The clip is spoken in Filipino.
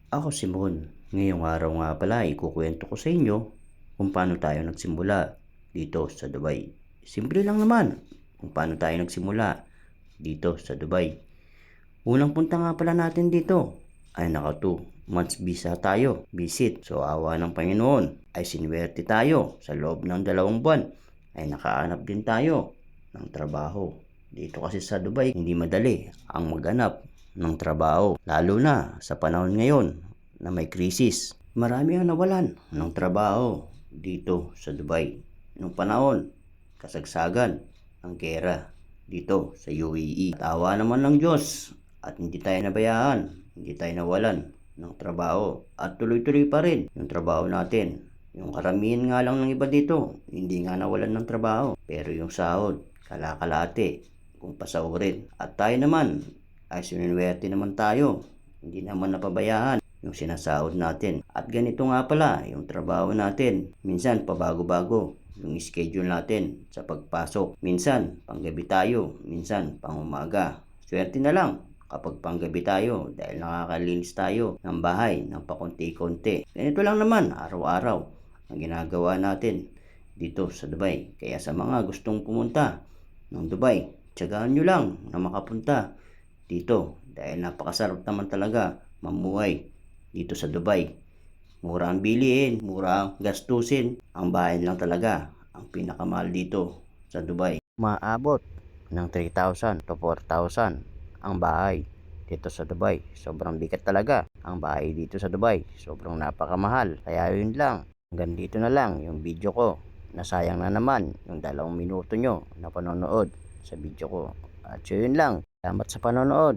Ako si Mon. Ngayong araw nga pala ikukuwento ko sa inyo kung paano tayo nagsimula dito sa Dubai. Simple lang naman kung paano tayo nagsimula dito sa Dubai. Unang punta nga pala natin dito ay naka 2 months visa tayo, visit. So awa ng Panginoon ay sinuwerte tayo sa loob ng 2 buwan ay nakahanap din tayo ng trabaho. Dito kasi sa Dubai hindi madali ang maghanap ng trabaho, lalo na sa panahon ngayon na may krisis. Marami ang nawalan ng trabaho dito sa Dubai nung panahon kasagsagan ng gera dito sa UAE. Tawa naman ng Diyos at hindi tayo nabayaan, hindi tayo nawalan ng trabaho at tuloy-tuloy pa rin yung trabaho natin. Yung karamihan nga lang ng iba dito, hindi nga nawalan ng trabaho, pero yung sahod, kalakalate kung pasahurin. At tayo naman, ay sinuwerte naman tayo, hindi naman napabayaan yung sinasahod natin. At ganito nga pala yung trabaho natin, minsan pabago-bago yung schedule natin sa pagpasok. Minsan panggabi tayo, minsan pangumaga. Swerte na lang kapag panggabi tayo dahil nakakalinis tayo ng bahay ng pakonti-konti. Ganito lang naman araw-araw ang ginagawa natin dito sa Dubai. Kaya sa mga gustong pumunta ng Dubai, tiyagaan nyo lang na makapunta dito dahil napakasarap naman talaga mamuhay dito sa Dubai. Mura ang bilihin, mura ang gastusin. Ang bahay lang talaga ang pinakamahal dito sa Dubai. Maabot ng 3,000 to 4,000 ang bahay dito sa Dubai. Sobrang bigat talaga ang bahay dito sa Dubai. Sobrang napakamahal. Kaya yun lang. Hanggang dito na lang yung video ko. Nasayang na naman yung 2 minuto nyo na panonood sa video ko. At yun lang. Salamat sa panonood.